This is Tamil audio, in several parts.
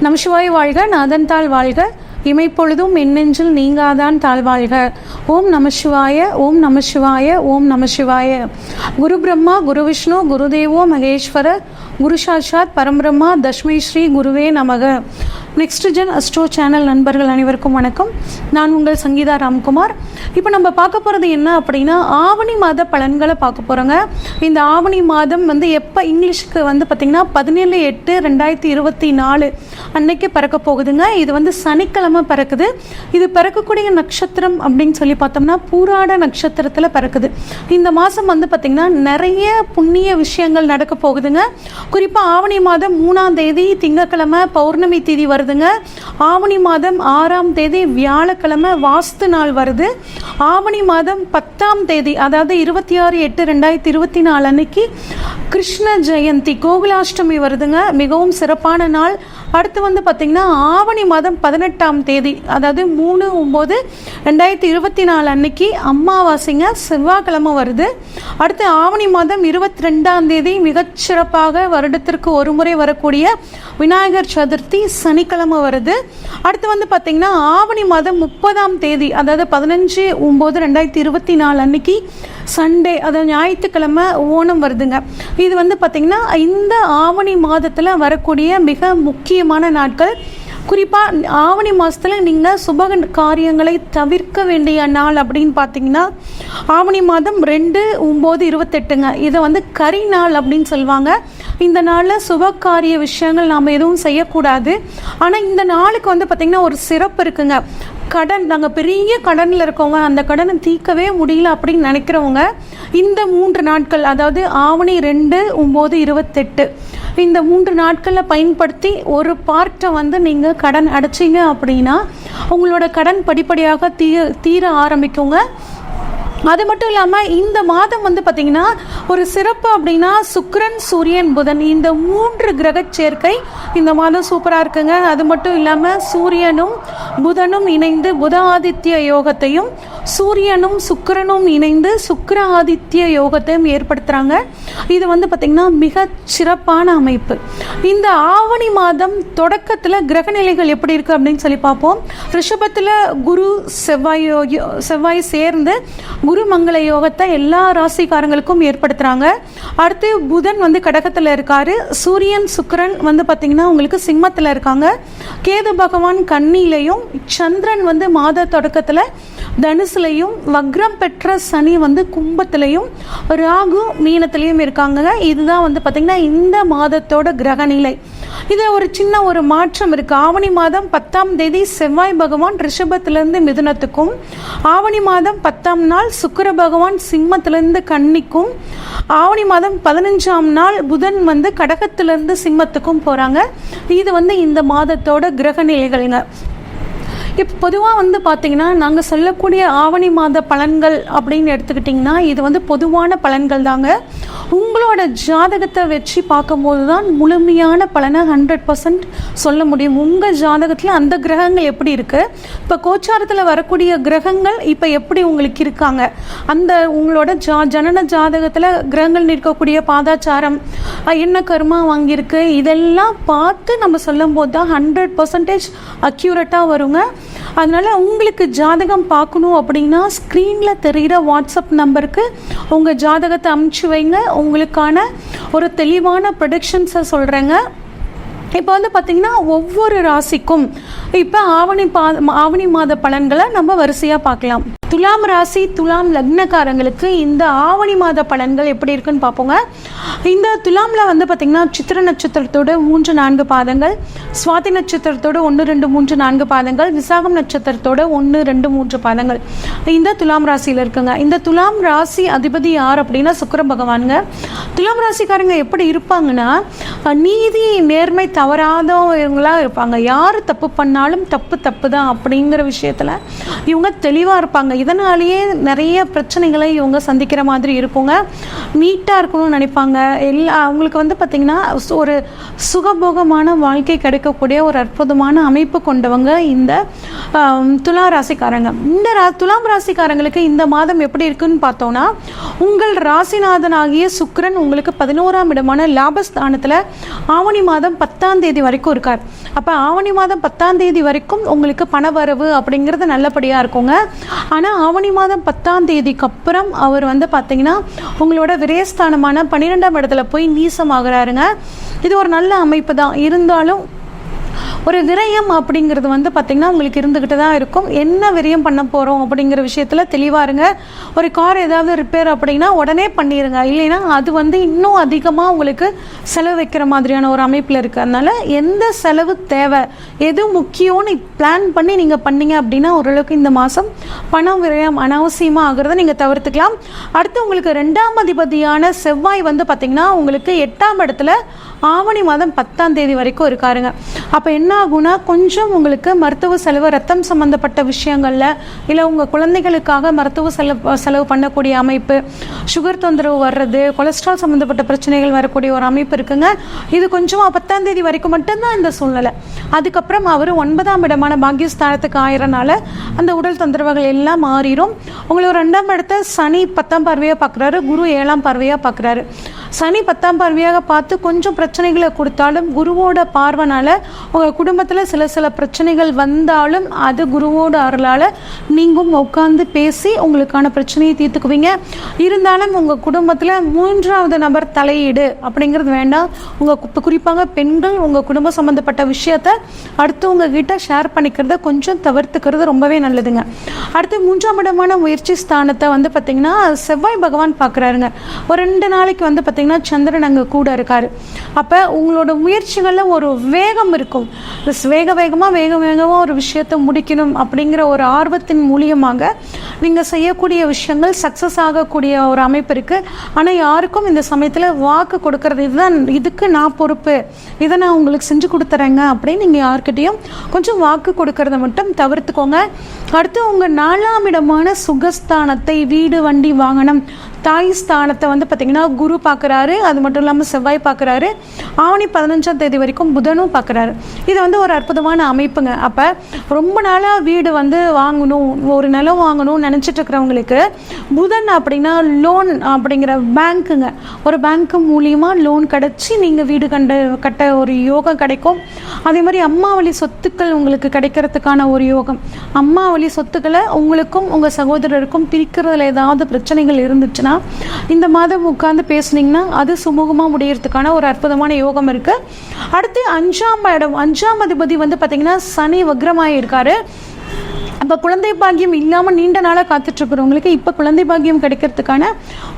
நமசிவாய வாழ்க, நாதன் தாள் வாழ்க, இமைப்பொழுதும் எண்ணெஞ்சில் நீங்காதான் தாழ்வாழ்க. ஓம் நமசிவாய, ஓம் நமசிவாய, ஓம் நமசிவாய. குரு பிரம்மா, குரு விஷ்ணு, குருதேவோ மகேஸ்வர, குரு சாட்சாத் பரம்பிரம்மா, தஸ்மை ஸ்ரீ குருவே நமக. நெக்ஸ்ட் ஜென் அஸ்ட்ரோ சேனல் நண்பர்கள் அனைவருக்கும் வணக்கம். நான் உங்கள் சங்கீதா ராம்குமார். இப்போ நம்ம பார்க்க போகிறது என்ன அப்படின்னா, ஆவணி மாத பலன்களை பார்க்க போகிறோங்க. இந்த ஆவணி மாதம் எப்போ இங்கிலீஷுக்கு பார்த்திங்கன்னா 17/8/2024 அன்னைக்கு பிறக்க போகுதுங்க. இது சனிக்கிழமை பிறக்குது. இது பிறக்கக்கூடிய நட்சத்திரம் அப்படின்னு சொல்லி பார்த்தோம்னா பூராட நட்சத்திரத்தில் பிறக்குது. இந்த மாதம் பார்த்திங்கன்னா நிறைய புண்ணிய விஷயங்கள் நடக்க போகுதுங்க. குறிப்பாக ஆவணி மாதம் 3ஆம் தேதி திங்கக்கிழமை பௌர்ணமி தேதி வருதுங்க. ஆவணி மாதம் 6ஆம் தேதி வியாழக்கிழமை வாஸ்து நாள் வருது. ஆவணி மாதம் 10ஆம் தேதி அதாவது 26/8/2024 அன்னைக்கு கிருஷ்ண ஜெயந்தி கோகுலாஷ்டமி வருதுங்க. மிகவும் சிறப்பான நாள். அடுத்து பார்த்திங்கன்னா ஆவணி மாதம் 18ஆம் தேதி அதாவது 3/9/2024 அன்னைக்கு அமாவாசைங்க, செவ்வாய்க்கிழமை வருது. அடுத்து ஆவணி மாதம் 22ஆம் தேதி மிகச்சிறப்பாக வருடத்திற்கு ஒரு முறை வரக்கூடிய விநாயகர் சதுர்த்தி சனிக்கிழமை வருது. அடுத்து பார்த்திங்கன்னா ஆவணி மாதம் 30ஆம் தேதி அதாவது 15/9/2024 அன்னைக்கு சண்டே அதாவது ஞாயிற்றுக்கிழமை ஓணம் வருதுங்க. இது பார்த்திங்கன்னா இந்த ஆவணி மாதத்தில் வரக்கூடிய மிக முக்கியமான நாட்கள். குறிப்பாக ஆவணி மாதத்தில் நீங்கள் சுப காரியங்களை தவிர்க்க வேண்டிய நாள் அப்படின்னு பார்த்தீங்கன்னா ஆவணி மாதம் 2/9/28ங்க. இதை கரி நாள் அப்படின்னு சொல்லுவாங்க. இந்த நாளில் சுப காரிய விஷயங்கள் நாம் எதுவும் செய்யக்கூடாது. ஆனால் இந்த நாளுக்கு பார்த்திங்கன்னா ஒரு சிறப்பு இருக்குங்க. கடன், நாங்கள் பெரிய கடனில் இருக்கவங்க, அந்த கடனை தீர்க்கவே முடியல அப்படின்னு நினைக்கிறவங்க இந்த 3 நாட்கள் அதாவது ஆவணி 2/9/28 இந்த 3 நாட்களில் பயன்படுத்தி ஒரு பார்ட்டை நீங்கள் கடன் அடைச்சிங்க அப்படின்னா உங்களோட கடன் படிப்படியாக தீர ஆரம்பிக்குங்க. அது மட்டும் இல்லாமல் இந்த மாதம் பார்த்திங்கன்னா ஒரு சிறப்பு அப்படின்னா சுக்கிரன், சூரியன், புதன் இந்த 3 கிரக சேர்க்கை இந்த மாதம் சூப்பராக இருக்குங்க. அது மட்டும் இல்லாமல் சூரியனும் புதனும் இணைந்து புத ஆதித்ய யோகத்தையும் சூரியனும் சுக்கிரனும் இணைந்து சுக்கிர ஆதித்ய யோகத்தையும் ஏற்படுத்துகிறாங்க. இது பார்த்திங்கன்னா மிக சிறப்பான அமைப்பு. இந்த ஆவணி மாதம் தொடக்கத்தில் கிரகநிலைகள் எப்படி இருக்குது அப்படின்னு சொல்லி பார்ப்போம். ரிஷபத்தில் குரு செவ்வாய் சேர்ந்து குரு மங்கள யோகத்தை எல்லா ராசிக்காரங்களுக்கும் ஏற்படுத்துகிறாங்க. அடுத்து புதன் கடகத்தில் இருக்காரு. சூரியன் சுக்கிரன் பார்த்திங்கன்னா உங்களுக்கு சிம்மத்தில் இருக்காங்க. கேது பகவான் கன்னியிலையும், சந்திரன் மாத தொடக்கத்தில் தனுசுலையும், வக்ரம் பெற்ற சனி கும்பத்திலையும், ராகு மீனத்திலையும் இருக்காங்க. இதுதான் பார்த்திங்கன்னா இந்த மாதத்தோட கிரகநிலை. இதில் ஒரு சின்ன ஒரு மாற்றம் இருக்குது. ஆவணி மாதம் 10ஆம் தேதி செவ்வாய் பகவான் ரிஷபத்திலிருந்து மிதுனத்துக்கும், ஆவணி மாதம் 10ஆம் நாள் சுக்கிர பகவான் சிம்மத்திலிருந்து கன்னிக்கும், ஆவணி மாதம் 15ஆம் நாள் புதன் கடகத்திலிருந்து சிம்மத்துக்கும் போகிறாங்க. இது இந்த மாதத்தோட கிரகநிலைகள்ங்க. இப்போ பொதுவாக பார்த்தீங்கன்னா நாங்கள் சொல்லக்கூடிய ஆவணி மாத பலன்கள் அப்படின்னு எடுத்துக்கிட்டிங்கன்னா இது பொதுவான பலன்கள் தாங்க. உங்களோட ஜாதகத்தை வச்சு பார்க்கும்போது தான் முழுமையான பலனை 100% சொல்ல முடியும். உங்கள் ஜாதகத்தில் அந்த கிரகங்கள் எப்படி இருக்குது, இப்போ கோச்சாரத்தில் வரக்கூடிய கிரகங்கள் இப்போ எப்படி உங்களுக்கு இருக்காங்க, அந்த உங்களோட ஜனன ஜாதகத்தில் கிரகங்கள் இருக்கக்கூடிய பாதாச்சாரம் என்ன கர்மா வாங்கியிருக்கு, இதெல்லாம் பார்த்து நம்ம சொல்லும் போது தான் 100% அக்யூரேட்டாக வருங்க. அதனால் உங்களுக்கு ஜாதகம் பார்க்கணும் அப்படின்னா ஸ்க்ரீனில் தெரிகிற வாட்ஸ்அப் நம்பருக்கு உங்கள் ஜாதகத்தை அனுப்பிச்சி வைங்க. உங்களுக்கான ஒரு தெளிவான ப்ரெடிக்ஷன்ஸை சொல்கிறேங்க. இப்போ பார்த்திங்கன்னா ஒவ்வொரு ராசிக்கும் இப்போ ஆவணி மாத பலன்களை நம்ம வரிசையாக பார்க்கலாம். துலாம் ராசி துலாம் லக்னக்காரங்களுக்கு இந்த ஆவணி மாத பலன்கள் எப்படி இருக்குன்னு பார்ப்போங்க. இந்த துலாமில் பார்த்திங்கன்னா சித்திர நட்சத்திரத்தோட 3-4 பாதங்கள், சுவாதி நட்சத்திரத்தோட 1-2-3-4 பாதங்கள், விசாகம் நட்சத்திரத்தோட 1-2-3 பாதங்கள் இந்த துலாம் ராசியில் இருக்குங்க. இந்த துலாம் ராசி அதிபதி யார் அப்படின்னா சுக்கிர பகவானுங்க. துலாம் ராசிக்காரங்க எப்படி இருப்பாங்கன்னா நீதி நேர்மை தவறாதவங்களாக இருப்பாங்க. யார் தப்பு பண்ணாலும் தப்பு தான் அப்படிங்கிற விஷயத்தில் இவங்க தெளிவாக இருப்பாங்க. இதனாலேயே நிறைய பிரச்சனைகளை இவங்க சந்திக்கிற மாதிரி இருக்குங்க. நீட்டாக இருக்கணும்னு நினைப்பாங்க. அவங்களுக்கு வந்து பார்த்திங்கன்னா ஒரு சுகபோகமான வாழ்க்கை கிடைக்கக்கூடிய ஒரு அற்புதமான அமைப்பு கொண்டவங்க இந்த துலா ராசிக்காரங்க. இந்த துலாம் ராசிக்காரங்களுக்கு இந்த மாதம் எப்படி இருக்குன்னு பார்த்தோம்னா, உங்கள் ராசிநாதனாகிய சுக்கிரன் உங்களுக்கு 11ஆம் இடமான லாபஸ்தானத்தில் ஆவணி மாதம் 10ஆம் தேதி வரைக்கும் இருக்கார். அப்போ ஆவணி மாதம் 10ஆம் தேதி வரைக்கும் உங்களுக்கு பணவரவு அப்படிங்கிறது நல்லபடியாக இருக்குங்க. ஆனால் ஆவணி மாதம் 10ஆம் தேதிக்கு அப்புறம் அவர் வந்து பார்த்தீங்கன்னா உங்களோட விரயஸ்தானமான 12ஆம் இடத்துல போய் நீசமாகிறாருங்க. இது ஒரு நல்ல அமைப்பு தான். இருந்தாலும் ஒரு விரயம் அப்படிங்கிறது வந்து பார்த்திங்கன்னா உங்களுக்கு இருந்துக்கிட்டு தான் இருக்கும். என்ன விரயம் பண்ண போகிறோம் அப்படிங்கிற விஷயத்தில் தெளிவாக இருங்க. ஒரு கார் ஏதாவது ரிப்பேர் அப்படின்னா உடனே பண்ணிடுங்க. இல்லைன்னா அது வந்து இன்னும் அதிகமாக உங்களுக்கு செலவு வைக்கிற மாதிரியான ஒரு அமைப்பில் இருக்குது. அதனால் எந்த செலவு தேவை, எது முக்கியம்னு பிளான் பண்ணி நீங்கள் பண்ணீங்க அப்படின்னா ஓரளவுக்கு இந்த மாதம் பணம் விரயம் அனாவசியமாக ஆகிறத நீங்கள் தவிர்த்துக்கலாம். அடுத்து உங்களுக்கு 2ஆம் அதிபதியான செவ்வாய் வந்து பார்த்திங்கன்னா உங்களுக்கு 8ஆம் இடத்துல ஆவணி மாதம் 10ஆம் தேதி வரைக்கும் இருக்காருங்க. அப்போ என்ன ஆகுனா, கொஞ்சம் உங்களுக்கு மருத்துவ செலவு, ரத்தம் சம்மந்தப்பட்ட விஷயங்களில், இல்லை உங்கள் குழந்தைகளுக்காக மருத்துவ செலவு பண்ணக்கூடிய அமைப்பு, சுகர் தொந்தரவு வர்றது, கொலஸ்ட்ரால் சம்மந்தப்பட்ட பிரச்சனைகள் வரக்கூடிய ஒரு அமைப்பு இருக்குங்க. இது கொஞ்சம் 10ஆம் தேதி வரைக்கும் மட்டும்தான் இந்த சூழ்நிலை. அதுக்கப்புறம் அவர் 9ஆம் இடமான பாக்கியஸ்தானத்துக்கு ஆயிரனால அந்த உடல் தொந்தரவுகள் எல்லாம் மாறிடும். உங்களுக்கு 2ஆம் இடத்தை சனி 10ஆம் பார்வையாக பார்க்குறாரு, குரு 7ஆம் பார்வையாக பார்க்குறாரு. சனி 10ஆம் பார்வையாக பார்த்து கொஞ்சம் பிரச்சனைகளை கொடுத்தாலும் குருவோட பார்வனால் உங்கள் குடும்பத்தில் சில பிரச்சனைகள் வந்தாலும் அது குருவோட அருளால் நீங்களும் உட்காந்து பேசி உங்களுக்கான பிரச்சனையை தீர்த்துக்குவீங்க. இருந்தாலும் உங்கள் குடும்பத்தில் 3வது நபர் தலையீடு அப்படிங்கிறது வேண்டாம். உங்கள் குறிப்பாக பெண்கள் உங்கள் குடும்பம் சம்மந்தப்பட்ட விஷயத்தை அடுத்தவங்க கிட்ட ஷேர் பண்ணிக்கிறத கொஞ்சம் தவிர்த்துக்கிறது ரொம்பவே நல்லதுங்க. அடுத்து 3ஆம் இடமான முயற்சி ஸ்தானத்தை வந்து பார்த்திங்கன்னா செவ்வாய் பகவான் பார்க்குறாருங்க. ஒரு 2 நாளைக்கு வந்து பார்த்திங்கன்னா சந்திரன் அங்கே கூட இருக்காரு. அப்போ உங்களோட முயற்சிகளில் ஒரு வேகம் இருக்கும். வேகமாக ஒரு விஷயத்தை முடிக்கணும் அப்படிங்கிற ஒரு ஆர்வத்தின் மூலியமாக நீங்கள் செய்யக்கூடிய விஷயங்கள் சக்ஸஸ் ஆகக்கூடிய ஒரு அமைப்பு இருக்குது. ஆனால் யாருக்கும் இந்த சமயத்தில் வாக்கு கொடுக்கறது, இதுக்கு நான் பொறுப்பு, இதை நான் உங்களுக்கு செஞ்சு கொடுத்துறேங்க அப்படின்னு நீங்கள் யார்கிட்டையும் கொஞ்சம் வாக்கு கொடுக்கறத மட்டும் தவிர்த்துக்கோங்க. அடுத்து உங்கள் 4ஆம் இடமான சுகஸ்தானத்தை, வீடு வண்டி வாகனம் தாய் ஸ்தானத்தை வந்து பார்த்திங்கன்னா குரு பார்க்குறாரு. அது மட்டும் இல்லாமல் செவ்வாய் பார்க்குறாரு. ஆவணி 15ஆம் தேதி வரைக்கும் புதனும் பார்க்குறாரு. இது வந்து ஒரு அற்புதமான அமைப்புங்க. அப்போ ரொம்ப நாளாக வீடு வந்து வாங்கணும், ஒரு நிலம் வாங்கணும்னு நினச்சிட்டு இருக்கிறவங்களுக்கு புதன் அப்படின்னா லோன் அப்படிங்கிற பேங்க்குங்க, ஒரு பேங்க்கு மூலியமாக லோன் கிடச்சி நீங்கள் வீடு கட்ட ஒரு யோகம் கிடைக்கும். அதே மாதிரி அம்மா வழி சொத்துக்கள் உங்களுக்கு கிடைக்கிறதுக்கான ஒரு யோகம். அம்மா வழி சொத்துக்களை உங்களுக்கும் உங்கள் சகோதரருக்கும் பிரிக்கிறதுல ஏதாவது பிரச்சனைகள் இருந்துச்சுன்னா இந்த மாதம் உட்கார்ந்து பேசுனீங்கன்னா அது சுமூகமாக முடியறதுக்கான ஒரு அற்புதமான யோகம் இருக்கு. அடுத்து 5ஆம் அதிபதி வந்து பார்த்தீங்கன்னா சனி வக்ரமாக இருக்காரு. அப்போ குழந்தை பாக்கியம் இல்லாமல் நீண்ட நாளாக காத்துட்ருக்கிறவங்களுக்கு இப்போ குழந்தை பாக்கியம் கிடைக்கிறதுக்கான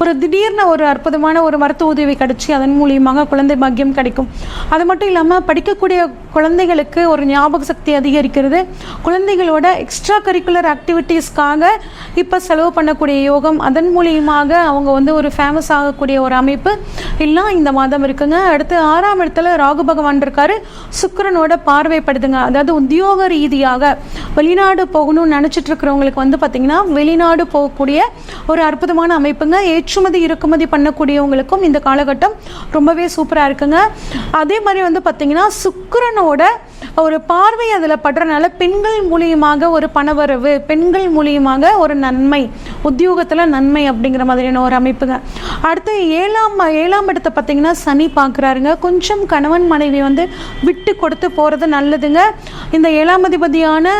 ஒரு திடீர்னு ஒரு அற்புதமான ஒரு மருத்துவ உதவி கிடச்சி அதன் மூலியமாக குழந்தை பாக்கியம் கிடைக்கும். அது மட்டும் இல்லாமல் படிக்கக்கூடிய குழந்தைகளுக்கு ஒரு ஞாபக சக்தி அதிகரிக்கிறது. குழந்தைகளோட எக்ஸ்ட்ரா கரிக்குலர் ஆக்டிவிட்டீஸ்க்காக இப்போ செலவு பண்ணக்கூடிய யோகம், அதன் மூலியமாக அவங்க வந்து ஒரு ஃபேமஸ் ஆகக்கூடிய ஒரு அமைப்பு எல்லாம் இந்த மாதம் இருக்குங்க. அடுத்து 6ஆம் இடத்துல ராகு பகவான் இருக்காரு. சுக்கிரனோட பார்வைப்படுதுங்க. அதாவது உத்தியோக ரீதியாக வெளிநாடு போகணும்னு நினச்சிட்டு இருக்கிறவங்களுக்கு வந்து பார்த்திங்கன்னா வெளிநாடு போகக்கூடிய ஒரு அற்புதமான அமைப்புங்க. ஏற்றுமதி இறக்குமதி பண்ணக்கூடியவங்களுக்கும் இந்த காலகட்டம் ரொம்பவே சூப்பராக இருக்குங்க. அதே மாதிரி வந்து பார்த்திங்கன்னா சுக்கிரனோட ஒரு பார்வை அதில் படுறதுனால பெண்கள் மூலியமாக ஒரு பணவரவு, பெண்கள் மூலியமாக ஒரு நன்மை, உத்தியோகத்தில் நன்மை அப்படிங்கிற மாதிரியான ஒரு அமைப்புங்க. அடுத்து 7ஆம் இடத்தை பார்த்திங்கன்னா சனி பார்க்குறாருங்க. கொஞ்சம் கணவன் மனைவி வந்து விட்டு கொடுத்து போகிறது நல்லதுங்க. இந்த 7ஆம் அதிபதியான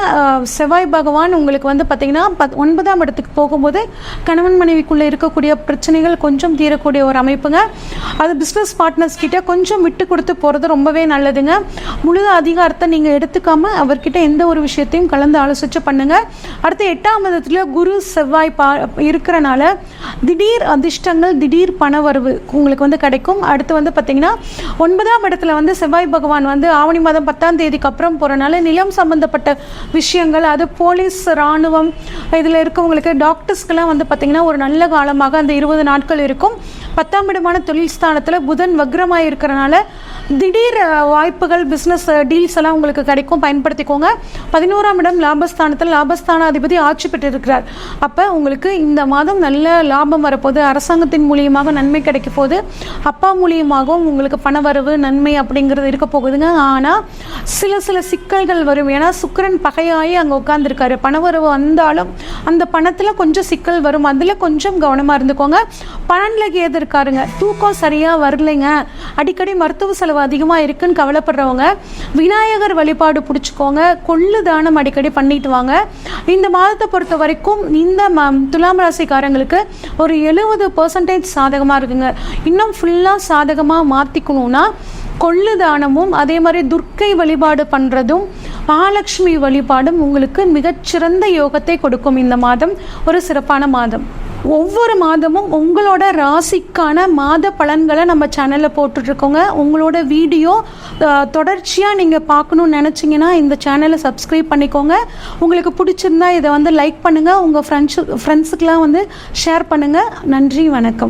செவ்வாய் பகவான் உங்களுக்கு வந்து பார்த்திங்கன்னா 9ஆம் இடத்துக்கு போகும்போது கணவன் மனைவிக்குள்ளே இருக்கக்கூடிய பிரச்சனைகள் கொஞ்சம் தீரக்கூடிய ஒரு அமைப்புங்க. அது பிஸ்னஸ் பார்ட்னர்ஸ் கிட்ட கொஞ்சம் விட்டு கொடுத்து போகிறது ரொம்பவே நல்லதுங்க. முழு அதிகாரத்தை நீங்கள் எடுத்துக்காமல் அவர்கிட்ட எந்த ஒரு விஷயத்தையும் கலந்து ஆலோசிச்சு பண்ணுங்க. அடுத்து 8ஆம் இடத்துல குரு செவ்வாய் இருக்கிறனால திடீர் அதிர்ஷ்டங்கள், திடீர் பணவரவு உங்களுக்கு வந்து கிடைக்கும். அடுத்து வந்து பார்த்தீங்கன்னா 9ஆம் இடத்துல வந்து செவ்வாய் பகவான் வந்து ஆவணி மாதம் 10ஆம் தேதிக்கு அப்புறம் போகிறனால நிலம் சம்பந்தப்பட்ட விஷயங்கள், அது போலீஸ், இராணுவம் இதில் இருக்கவங்களுக்கு, டாக்டர்ஸ்க்கெல்லாம் வந்து பார்த்திங்கன்னா ஒரு நல்ல காலமாக அந்த 20 நாட்கள் இருக்கும். 10ஆம் இடமான தொழில் ஸ்தானத்தில் புதன் வக்ரமாக இருக்கிறனால திடீர் வாய்ப்புகள், பிஸ்னஸ் டீல்ஸ் எல்லாம் உங்களுக்கு கிடைக்கும், பயன்படுத்திக்கோங்க. 11ஆம் இடம் லாபஸ்தானத்தில் லாபஸ்தானாதிபதி ஆட்சி பெற்றிருக்கிறார். அப்போ உங்களுக்கு இந்த மாதம் நல்ல லாபம் வரப்போகுது, அரசாங்கத்தின் மூலியமாக நன்மை கிடைக்க போகுது, அப்பா மூலியமாகவும் உங்களுக்கு பணவரவு நன்மை அப்படிங்கிறது இருக்க போகுதுங்க. ஆனால் சில சிக்கல்கள் வரும். ஏன்னா சுக்கிரன் பகையாகி அங்கே உட்காந்துருக்காரு. பணவரவு வந்தாலும் அந்த பணத்தில் கொஞ்சம் சிக்கல் வரும், அதில் கொஞ்சம் கவனமாக இருந்துக்கோங்க. பணனில் கேது இருக்காருங்க, தூக்கம் சரியாக வரலைங்க, அடிக்கடி மருத்துவ செலவு அதிகமாக இருக்குன்னு கவலைப்படுறவங்க விநாயகர் வழிபாடு பிடிச்சிக்கோங்க. கொள்ளு தானம் அடிக்கடி பண்ணிட்டு வாங்க. இந்த மாதத்தை பொறுத்த வரைக்கும் இந்த துலாம் ராசிக்காரங்களுக்கு ஒரு 70% சாதகமாக இருக்குங்க. இன்னும் ஃபுல்லாக சாதகமாக மாற்றிக்கணும்னா கொள்ளு தானமும் அதே மாதிரி துர்க்கை வழிபாடு பண்ணுறதும் மகாலட்சுமி வழிபாடும் உங்களுக்கு மிகச்சிறந்த யோகத்தை கொடுக்கும். இந்த மாதம் ஒரு சிறப்பான மாதம். ஒவ்வொரு மாதமும் உங்களோட ராசிக்கான மாத பலன்களை நம்ம சேனலில் போட்டுட்ருக்கோங்க. உங்களோட வீடியோ தொடர்ச்சியாக நீங்கள் பார்க்கணுன்னு நினச்சிங்கன்னா இந்த சேனலை சப்ஸ்கிரைப் பண்ணிக்கோங்க. உங்களுக்கு பிடிச்சிருந்தா இதை வந்து லைக் பண்ணுங்கள், உங்கள் ஃப்ரெண்ட்ஸுக்கெலாம் வந்து ஷேர் பண்ணுங்கள். நன்றி, வணக்கம்.